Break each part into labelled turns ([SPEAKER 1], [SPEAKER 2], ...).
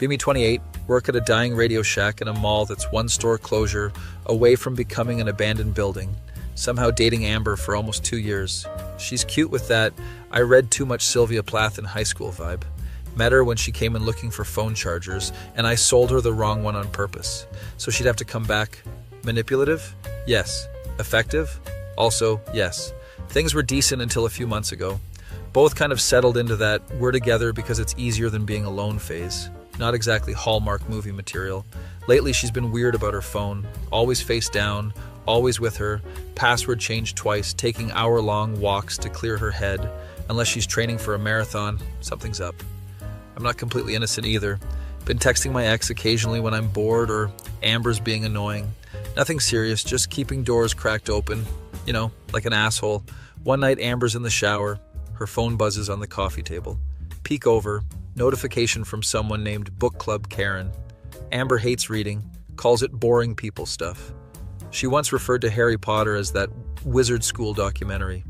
[SPEAKER 1] Be 28, work at a dying Radio Shack in a mall that's one store closure away from becoming an abandoned building. Somehow dating Amber for almost 2 years. She's cute with that I read too much Sylvia Plath in high school vibe. Met her when she came in looking for phone chargers, and I sold her the wrong one on purpose. So she'd have to come back. Manipulative? Yes. Effective? Also, yes. Things were decent until a few months ago. Both kind of settled into that we're together because it's easier than being alone phase. Not exactly Hallmark movie material. Lately she's been weird about her phone, always face down, always with her, password changed twice, taking hour-long walks to clear her head. Unless she's training for a marathon, something's up. I'm not completely innocent either. Been texting my ex occasionally when I'm bored or Amber's being annoying. Nothing serious, just keeping doors cracked open. You know, like an asshole. One night Amber's in the shower. Her phone buzzes on the coffee table. Peek over. Notification from someone named Book Club Karen. Amber hates reading. Calls it boring people stuff. She once referred to Harry Potter as that wizard school documentary.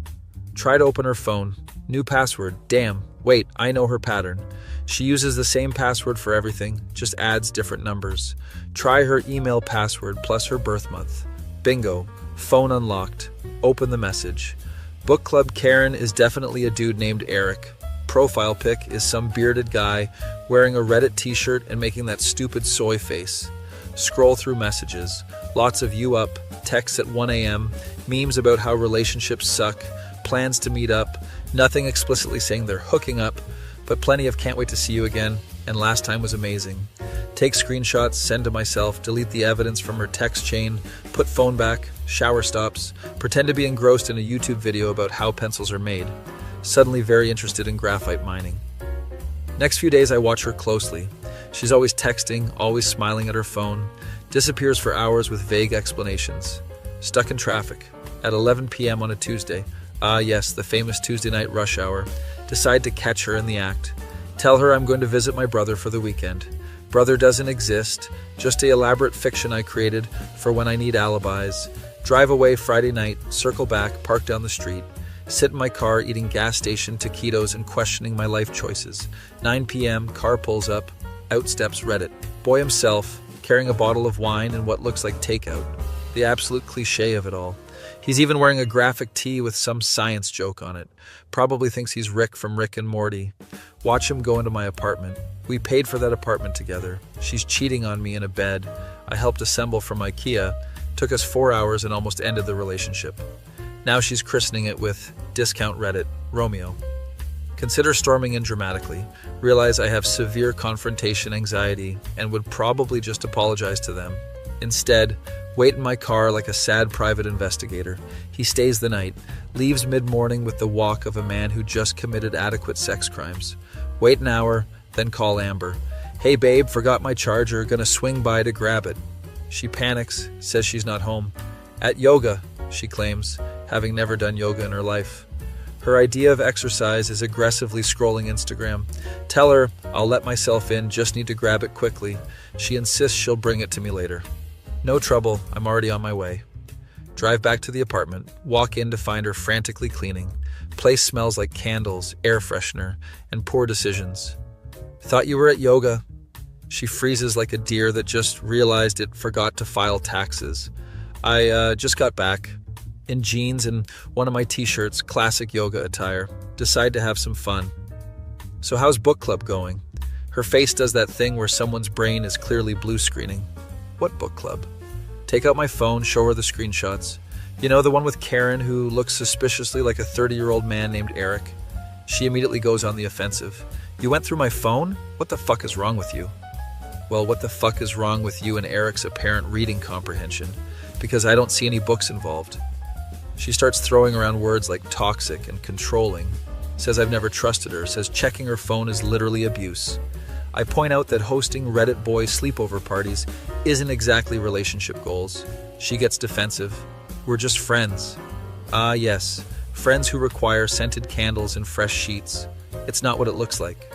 [SPEAKER 1] Try to open her phone. New password. Damn. Wait, I know her pattern. She uses the same password for everything, just adds different numbers. Try her email password plus her birth month. Bingo. Phone unlocked. Open the message. Book Club Karen is definitely a dude named Eric. Profile pic is some bearded guy wearing a Reddit t-shirt and making that stupid soy face. Scroll through messages. Lots of you up, texts at 1 a.m., memes about how relationships suck, plans to meet up, nothing explicitly saying they're hooking up, but plenty of can't wait to see you again, and last time was amazing. Take screenshots, send to myself, delete the evidence from her text chain, put phone back, shower stops, pretend to be engrossed in a YouTube video about how pencils are made. Suddenly very interested in graphite mining. Next few days I watch her closely. She's always texting, always smiling at her phone, disappears for hours with vague explanations. Stuck in traffic. At 11 p.m. on a Tuesday. Ah yes, the famous Tuesday night rush hour. Decide to catch her in the act. Tell her I'm going to visit my brother for the weekend. Brother doesn't exist, just an elaborate fiction I created for when I need alibis. Drive away Friday night, circle back, park down the street. Sit in my car eating gas station taquitos and questioning my life choices. 9 p.m., car pulls up. Out steps Reddit. Boy himself, carrying a bottle of wine and what looks like takeout. The absolute cliche of it all. He's even wearing a graphic tee with some science joke on it. Probably thinks he's Rick from Rick and Morty. Watch him go into my apartment. We paid for that apartment together. She's cheating on me in a bed I helped assemble from IKEA. Took us 4 hours and almost ended the relationship. Now she's christening it with discount Reddit, Romeo. Consider storming in dramatically. Realize I have severe confrontation anxiety and would probably just apologize to them. Instead, wait in my car like a sad private investigator. He stays the night, leaves mid-morning with the walk of a man who just committed adequate sex crimes. Wait an hour, then call Amber. Hey babe, forgot my charger, gonna swing by to grab it. She panics, says she's not home. At yoga, she claims, having never done yoga in her life. Her idea of exercise is aggressively scrolling Instagram. Tell her, I'll let myself in, just need to grab it quickly. She insists she'll bring it to me later. No trouble, I'm already on my way. Drive back to the apartment, walk in to find her frantically cleaning. Place smells like candles, air freshener, and poor decisions. Thought you were at yoga. She freezes like a deer that just realized it forgot to file taxes. I just got back. In jeans and one of my t-shirts, classic yoga attire. Decide to have some fun. So how's book club going? Her face does that thing where someone's brain is clearly blue screening. What book club? Take out my phone, show her the screenshots. You know, the one with Karen who looks suspiciously like a 30-year-old man named Eric? She immediately goes on the offensive. You went through my phone? What the fuck is wrong with you? Well, what the fuck is wrong with you and Eric's apparent reading comprehension? Because I don't see any books involved. She starts throwing around words like toxic and controlling. Says I've never trusted her. Says checking her phone is literally abuse. I point out that hosting Reddit boy sleepover parties isn't exactly relationship goals. She gets defensive. We're just friends. Ah, yes. Friends who require scented candles and fresh sheets. It's not what it looks like.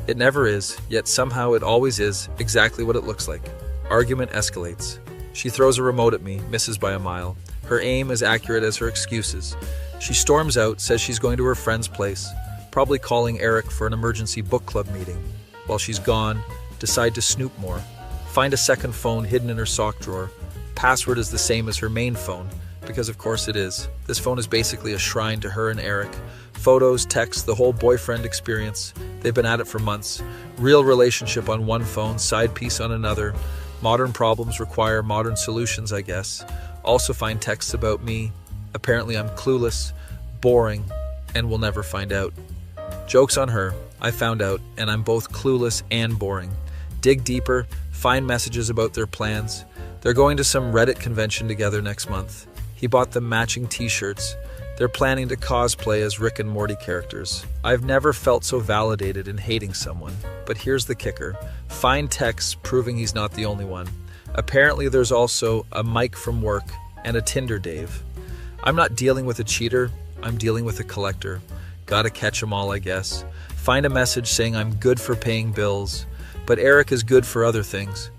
[SPEAKER 1] It never is, yet somehow it always is exactly what it looks like. Argument escalates. She throws a remote at me, misses by a mile. Her aim as accurate as her excuses. She storms out, says she's going to her friend's place, probably calling Eric for an emergency book club meeting. While she's gone, decide to snoop more. Find a second phone hidden in her sock drawer. Password is the same as her main phone, because of course it is. This phone is basically a shrine to her and Eric. Photos, texts, the whole boyfriend experience. They've been at it for months. Real relationship on one phone, side piece on another. Modern problems require modern solutions, I guess. Also find texts about me. Apparently I'm clueless, boring, and will never find out. Joke's on her. I found out, and I'm both clueless and boring. Dig deeper, find messages about their plans. They're going to some Reddit convention together next month. He bought them matching t-shirts. They're planning to cosplay as Rick and Morty characters. I've never felt so validated in hating someone. But here's the kicker. Find texts proving he's not the only one. Apparently there's also a Mike from work and a Tinder Dave. I'm not dealing with a cheater, I'm dealing with a collector. Gotta catch 'em all, I guess. Find a message saying I'm good for paying bills, but Eric is good for other things.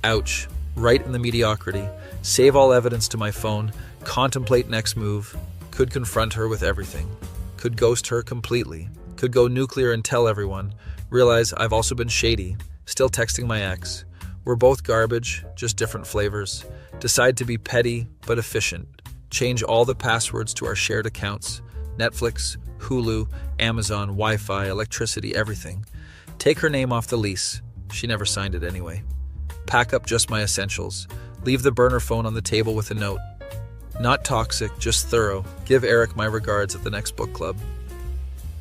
[SPEAKER 1] Ouch. Right in the mediocrity. Save all evidence to my phone. Contemplate next move. Could confront her with everything. Could ghost her completely. Could go nuclear and tell everyone. Realize I've also been shady. Still texting my ex. We're both garbage, just different flavors. Decide to be petty but efficient. Change all the passwords to our shared accounts. Netflix, Hulu, Amazon, Wi-Fi, electricity, everything. Take her name off the lease. She never signed it anyway. Pack up just my essentials. Leave the burner phone on the table with a note. Not toxic, just thorough. Give Eric my regards at the next book club.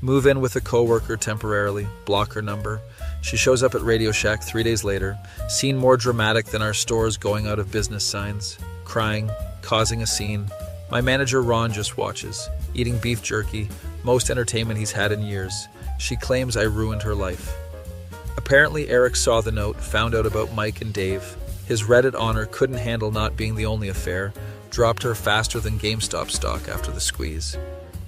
[SPEAKER 1] Move in with a coworker temporarily. Block her number. She shows up at Radio Shack 3 days later. Scene more dramatic than our stores going out of business signs. Crying, causing a scene. My manager Ron just watches. Eating beef jerky. Most entertainment he's had in years. She claims I ruined her life. Apparently Eric saw the note, found out about Mike and Dave. His Reddit honor couldn't handle not being the only affair. Dropped her faster than GameStop stock after the squeeze.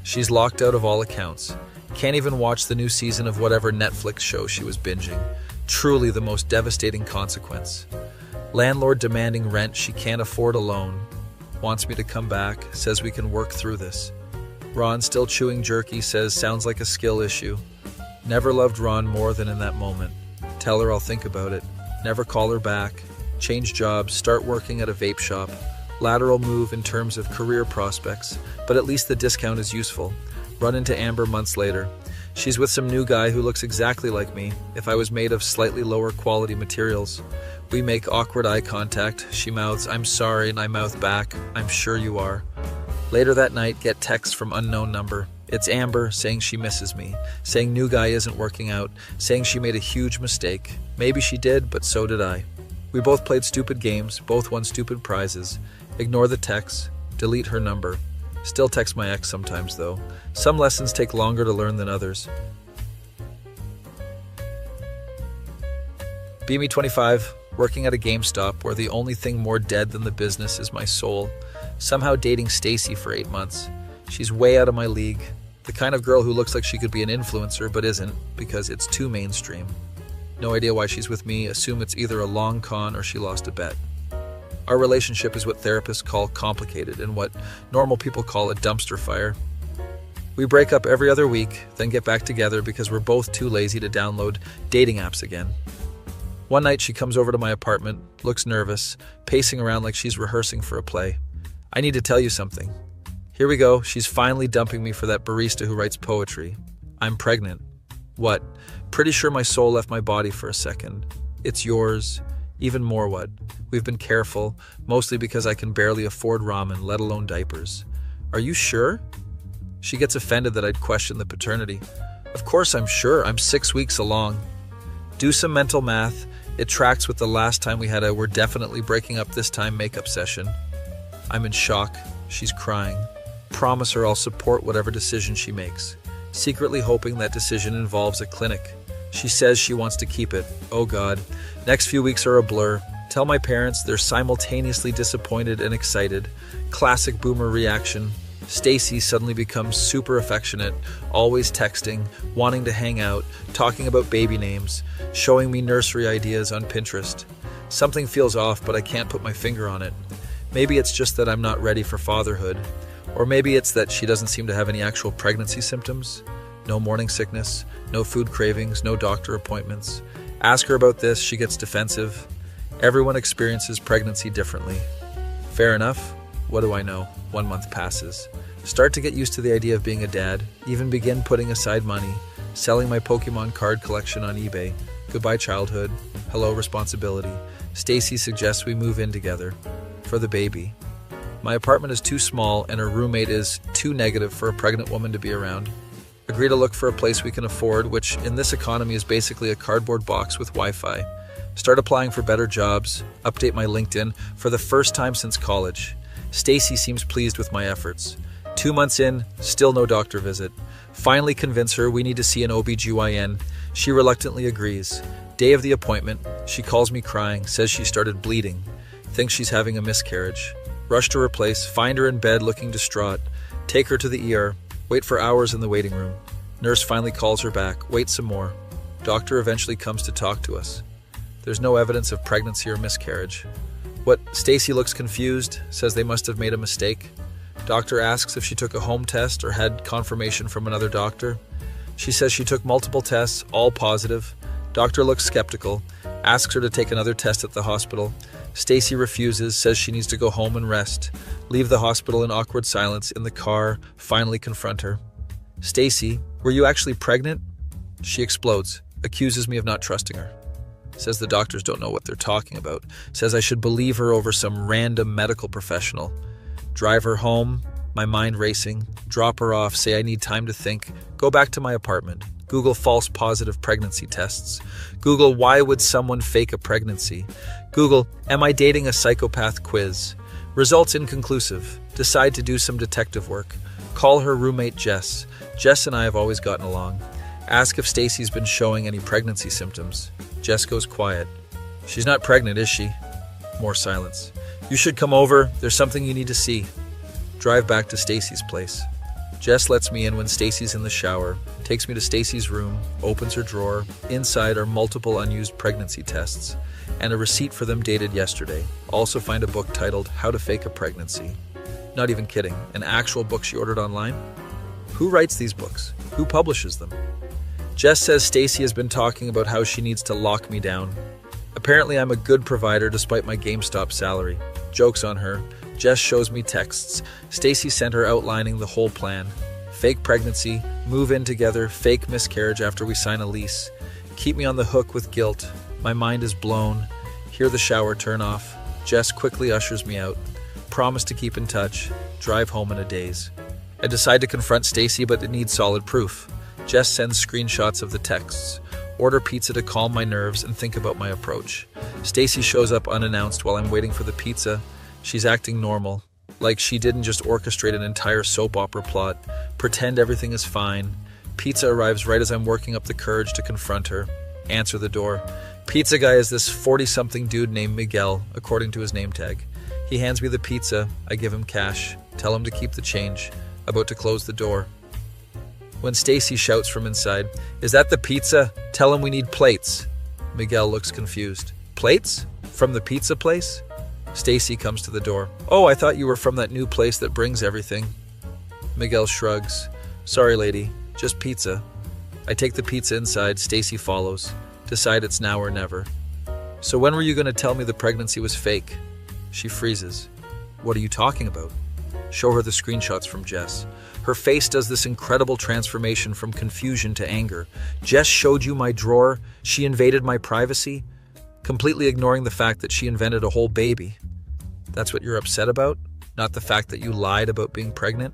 [SPEAKER 1] She's locked out of all accounts. Can't even watch the new season of whatever Netflix show she was binging. Truly the most devastating consequence. Landlord demanding rent she can't afford alone. Wants me to come back, says we can work through this. Ron still chewing jerky, says sounds like a skill issue. Never loved Ron more than in that moment. Tell her I'll think about it. Never call her back. Change jobs, start working at a vape shop. Lateral move in terms of career prospects, but at least the discount is useful. Run into Amber months later. She's with some new guy who looks exactly like me, if I was made of slightly lower quality materials. We make awkward eye contact. She mouths, "I'm sorry," and I mouth back, "I'm sure you are." Later that night, get text from unknown number. It's Amber saying she misses me, saying new guy isn't working out, saying she made a huge mistake. Maybe she did, but so did I. We both played stupid games, both won stupid prizes. Ignore the text, delete her number. Still text my ex sometimes though. Some lessons take longer to learn than others. Beamy 25, working at a GameStop where the only thing more dead than the business is my soul. Somehow dating Stacy for 8 months. She's way out of my league. The kind of girl who looks like she could be an influencer but isn't because it's too mainstream. No idea why she's with me. Assume it's either a long con or she lost a bet. Our relationship is what therapists call complicated and what normal people call a dumpster fire. We break up every other week, then get back together because we're both too lazy to download dating apps again. One night she comes over to my apartment, looks nervous, pacing around like she's rehearsing for a play. I need to tell you something. Here we go, she's finally dumping me for that barista who writes poetry. I'm pregnant. What? Pretty sure my soul left my body for a second. It's yours. Even more what? We've been careful, mostly because I can barely afford ramen, let alone diapers. Are you sure? She gets offended that I'd question the paternity. Of course I'm sure, I'm 6 weeks along. Do some mental math. It tracks with the last time we had a "we're definitely breaking up this time" makeup session. I'm in shock. She's crying. Promise her I'll support whatever decision she makes. Secretly hoping that decision involves a clinic. She says she wants to keep it. Oh God. Next few weeks are a blur. Tell my parents they're simultaneously disappointed and excited. Classic boomer reaction. Stacy suddenly becomes super affectionate, always texting, wanting to hang out, talking about baby names, showing me nursery ideas on Pinterest. Something feels off, but I can't put my finger on it. Maybe it's just that I'm not ready for fatherhood. Or maybe it's that she doesn't seem to have any actual pregnancy symptoms. No morning sickness, no food cravings, no doctor appointments. Ask her about this, she gets defensive. Everyone experiences pregnancy differently. Fair enough. What do I know? 1 month passes. Start to get used to the idea of being a dad. Even begin putting aside money. Selling my Pokemon card collection on eBay. Goodbye childhood. Hello responsibility. Stacy suggests we move in together. For the baby. My apartment is too small and her roommate is too negative for a pregnant woman to be around. Agree to look for a place we can afford, which in this economy is basically a cardboard box with Wi-Fi. Start applying for better jobs. Update my LinkedIn for the first time since college. Stacy seems pleased with my efforts. 2 months in, still no doctor visit. Finally convince her we need to see an OBGYN. She reluctantly agrees. Day of the appointment, she calls me crying, says she started bleeding. Thinks she's having a miscarriage. Rush to her place, find her in bed looking distraught. Take her to the ER. Wait for hours in the waiting room. Nurse finally calls her back. Wait some more. Doctor eventually comes to talk to us. There's no evidence of pregnancy or miscarriage. What? Stacy looks confused, says they must have made a mistake. Doctor asks if she took a home test or had confirmation from another doctor. She says she took multiple tests, all positive. Doctor looks skeptical, asks her to take another test at the hospital. Stacy refuses, says she needs to go home and rest. Leave the hospital in awkward silence. In the car, finally confront her. Stacy, were you actually pregnant? She explodes, accuses me of not trusting her. Says the doctors don't know what they're talking about. Says I should believe her over some random medical professional. Drive her home, my mind racing. Drop her off, say I need time to think. Go back to my apartment. Google false positive pregnancy tests. Google why would someone fake a pregnancy. Google am I dating a psychopath quiz. Results inconclusive. Decide to do some detective work. Call her roommate Jess. Jess and I have always gotten along. Ask if Stacy's been showing any pregnancy symptoms. Jess goes quiet. She's not pregnant, is she? More silence. You should come over. There's something you need to see. Drive back to Stacy's place. Jess lets me in when Stacy's in the shower, takes me to Stacy's room, opens her drawer. Inside are multiple unused pregnancy tests and a receipt for them dated yesterday. Also find a book titled How to Fake a Pregnancy. Not even kidding, an actual book she ordered online? Who writes these books? Who publishes them? Jess says Stacy has been talking about how she needs to lock me down. Apparently I'm a good provider despite my GameStop salary. Joke's on her. Jess shows me texts. Stacy sent her outlining the whole plan. Fake pregnancy, move in together, fake miscarriage after we sign a lease. Keep me on the hook with guilt. My mind is blown. Hear the shower turn off. Jess quickly ushers me out. Promise to keep in touch. Drive home in a daze. I decide to confront Stacy, but it needs solid proof. Jess sends screenshots of the texts. Order pizza to calm my nerves and think about my approach. Stacy shows up unannounced while I'm waiting for the pizza. She's acting normal, like she didn't just orchestrate an entire soap opera plot. Pretend everything is fine. Pizza arrives right as I'm working up the courage to confront her. Answer the door. Pizza guy is this 40-something dude named Miguel, according to his name tag. He hands me the pizza. I give him cash. Tell him to keep the change. About to close the door. When Stacy shouts from inside, "Is that the pizza? Tell him we need plates." Miguel looks confused. Plates? From the pizza place? Stacy comes to the door. "Oh, I thought you were from that new place that brings everything." Miguel shrugs. "Sorry, lady. Just pizza." I take the pizza inside. Stacy follows. Decide it's now or never. "So when were you going to tell me the pregnancy was fake?" She freezes. "What are you talking about?" Show her the screenshots from Jess. Her face does this incredible transformation from confusion to anger. Jess showed you my drawer. She invaded my privacy, completely ignoring the fact that she invented a whole baby. That's what you're upset about? Not the fact that you lied about being pregnant?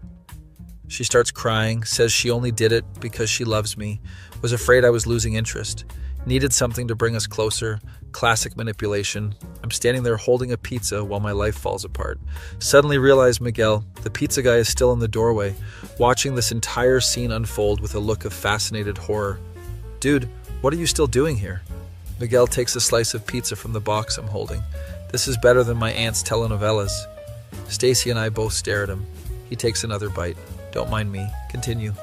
[SPEAKER 1] She starts crying, says she only did it because she loves me, was afraid I was losing interest, needed something to bring us closer. Classic manipulation. I'm standing there holding a pizza while my life falls apart. Suddenly realize Miguel, the pizza guy, is still in the doorway, watching this entire scene unfold with a look of fascinated horror. "Dude, what are you still doing here?" Miguel takes a slice of pizza from the box I'm holding. "This is better than my aunt's telenovelas." Stacy and I both stare at him. He takes another bite. "Don't mind me. Continue."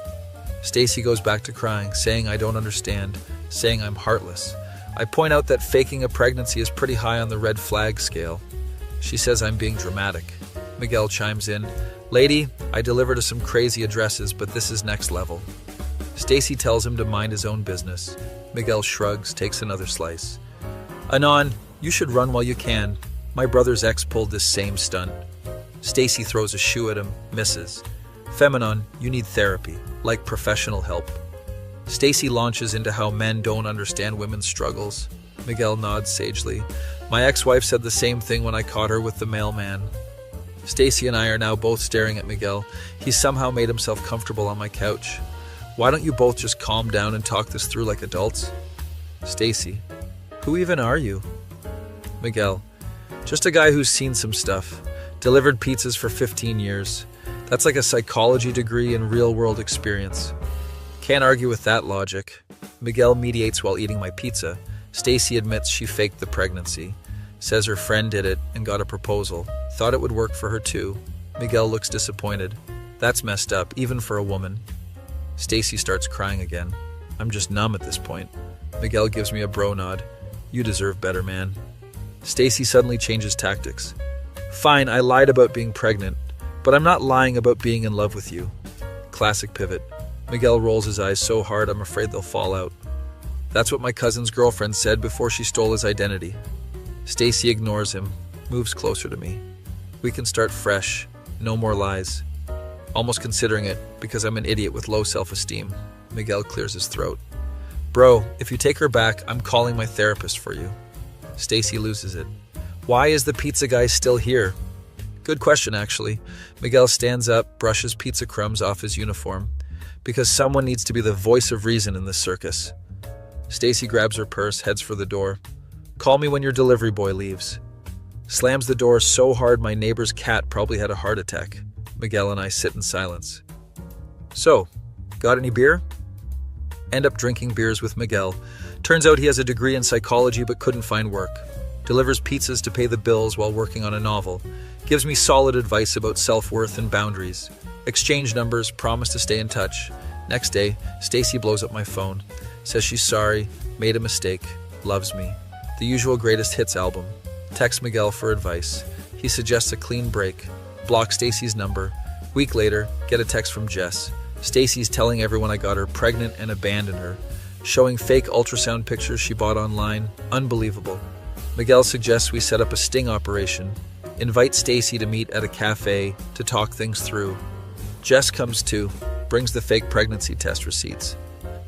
[SPEAKER 1] Stacy goes back to crying, saying I don't understand, saying I'm heartless. I point out that faking a pregnancy is pretty high on the red flag scale. She says I'm being dramatic. Miguel chimes in, "Lady, I deliver to some crazy addresses, but this is next level." Stacy tells him to mind his own business. Miguel shrugs, takes another slice. Anon, you should run while you can. My brother's ex pulled this same stunt. Stacy throws a shoe at him, misses. Feminon, you need therapy, like professional help. Stacy launches into how men don't understand women's struggles. Miguel nods sagely. My ex-wife said the same thing when I caught her with the mailman. Stacy and I are now both staring at Miguel. He's somehow made himself comfortable on my couch. Why don't you both just calm down and talk this through like adults? Stacy, who even are you? Miguel, just a guy who's seen some stuff. Delivered pizzas for 15 years. That's like a psychology degree in real-world experience. Can't argue with that logic. Miguel mediates while eating my pizza. Stacy admits she faked the pregnancy. Says her friend did it and got a proposal. Thought it would work for her too. Miguel looks disappointed. That's messed up, even for a woman. Stacy starts crying again. I'm just numb at this point. Miguel gives me a bro nod. You deserve better, man. Stacy suddenly changes tactics. Fine, I lied about being pregnant, but I'm not lying about being in love with you. Classic pivot. Miguel rolls his eyes so hard I'm afraid they'll fall out. That's what my cousin's girlfriend said before she stole his identity. Stacy ignores him, moves closer to me. We can start fresh, no more lies. Almost considering it, because I'm an idiot with low self-esteem. Miguel clears his throat. Bro, if you take her back, I'm calling my therapist for you. Stacy loses it. Why is the pizza guy still here? Good question, actually. Miguel stands up, brushes pizza crumbs off his uniform. Because someone needs to be the voice of reason in this circus. Stacy grabs her purse, heads for the door. Call me when your delivery boy leaves. Slams the door so hard my neighbor's cat probably had a heart attack. Miguel and I sit in silence. So, got any beer? End up drinking beers with Miguel. Turns out he has a degree in psychology but couldn't find work. Delivers pizzas to pay the bills while working on a novel. Gives me solid advice about self-worth and boundaries. Exchange numbers, promise to stay in touch. Next day, Stacy blows up my phone. Says she's sorry, made a mistake, loves me. The usual greatest hits album. Text Miguel for advice. He suggests a clean break. Block Stacy's number. Week later, get a text from Jess. Stacy's telling everyone I got her pregnant and abandoned her. Showing fake ultrasound pictures she bought online. Unbelievable. Miguel suggests we set up a sting operation. Invite Stacy to meet at a cafe to talk things through. Jess comes too, brings the fake pregnancy test receipts.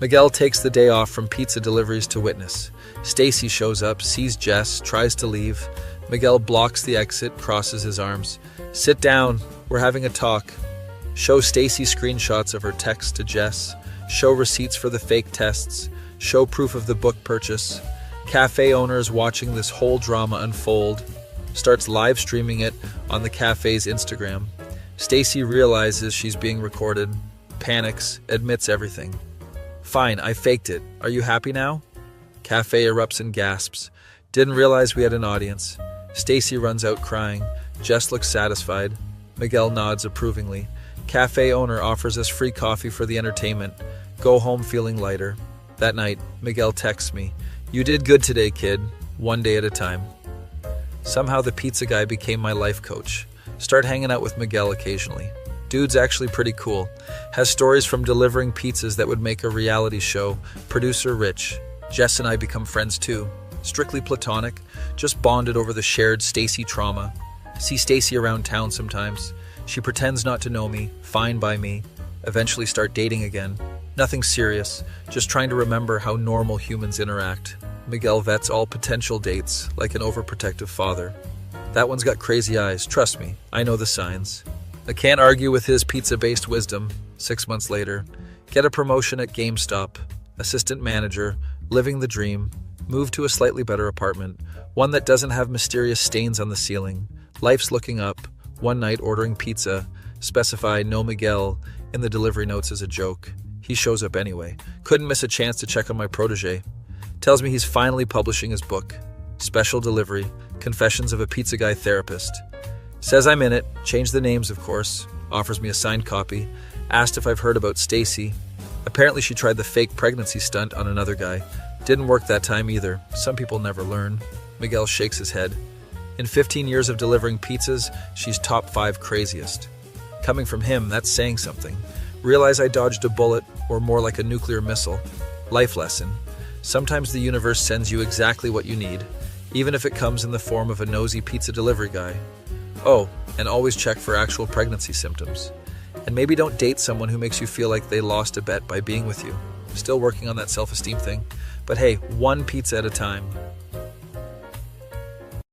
[SPEAKER 1] Miguel takes the day off from pizza deliveries to witness. Stacy shows up, sees Jess, tries to leave. Miguel blocks the exit, crosses his arms. Sit down, we're having a talk. Show Stacy screenshots of her text to Jess. Show receipts for the fake tests. Show proof of the book purchase. Cafe owners watching this whole drama unfold. Starts live streaming it on the cafe's Instagram. Stacy realizes she's being recorded, panics, admits everything. Fine, I faked it. Are you happy now? Cafe erupts in gasps. Didn't realize we had an audience. Stacy runs out crying. Jess looks satisfied. Miguel nods approvingly. Cafe owner offers us free coffee for the entertainment. Go home feeling lighter. That night, Miguel texts me. You did good today, kid. One day at a time. Somehow the pizza guy became my life coach. Start hanging out with Miguel occasionally. Dude's actually pretty cool. Has stories from delivering pizzas that would make a reality show. Producer Rich. Jess and I become friends too. Strictly platonic. Just bonded over the shared Stacy trauma. See Stacy around town sometimes. She pretends not to know me. Fine by me. Eventually start dating again. Nothing serious. Just trying to remember how normal humans interact. Miguel vets all potential dates like an overprotective father. That one's got crazy eyes. Trust me. I know the signs. I can't argue with his pizza-based wisdom. 6 months later, get a promotion at GameStop, assistant manager, living the dream, move to a slightly better apartment, one that doesn't have mysterious stains on the ceiling. Life's looking up. One night ordering pizza, specify no Miguel in the delivery notes as a joke. He shows up anyway. Couldn't miss a chance to check on my protege. Tells me he's finally publishing his book. Special delivery, Confessions of a Pizza Guy Therapist. Says I'm in it, changed the names of course, offers me a signed copy, asked if I've heard about Stacy. Apparently she tried the fake pregnancy stunt on another guy. Didn't work that time either. Some people never learn. Miguel shakes his head. In 15 years of delivering pizzas, she's top 5 craziest. Coming from him, that's saying something. Realize I dodged a bullet, or more like a nuclear missile. Life lesson. Sometimes the universe sends you exactly what you need, even if it comes in the form of a nosy pizza delivery guy. Oh, and always check for actual pregnancy symptoms. And maybe don't date someone who makes you feel like they lost a bet by being with you. Still working on that self-esteem thing. But hey, one pizza at a time.